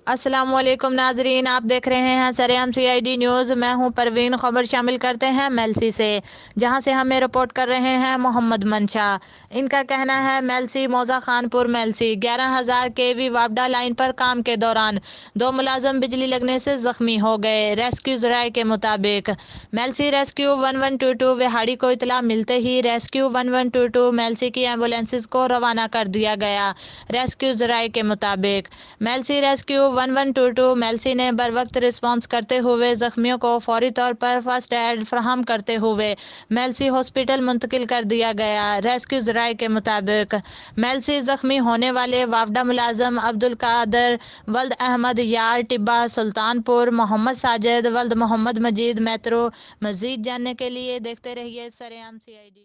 السلام علیکم ناظرین، آپ دیکھ رہے ہیں سرعام CID نیوز۔ میں ہوں پروین۔ خبر شامل کرتے ہیں میلسی سے، جہاں سے ہمیں رپورٹ کر رہے ہیں محمد منشا۔ ان کا کہنا ہے میلسی موزہ خان پور میلسی 11,000 kV وابڈا لائن پر کام کے دوران 2 ملازم بجلی لگنے سے زخمی ہو گئے۔ ریسکیو ذرائع کے مطابق میلسی ریسکیو 1122 وہاڑی کو اطلاع ملتے ہی ریسکیو 1122 میلسی کی ایمبولینسز کو روانہ کر دیا گیا۔ ریسکیو ذرائع کے مطابق میلسی ریسکیو 1122 میلسی نے بروقت رسپانس کرتے ہوئے زخمیوں کو فوری طور پر فرسٹ ایڈ فراہم کرتے ہوئے میلسی ہاسپٹل منتقل کر دیا گیا۔ ریسکیو ذرائع کے مطابق میلسی زخمی ہونے والے وافدہ ملازم عبدالقادر ولد احمد یار ٹبہ سلطان پور، محمد ساجد ولد محمد مجید میترو۔ مزید جاننے کے لیے دیکھتے رہیے سرعام CID۔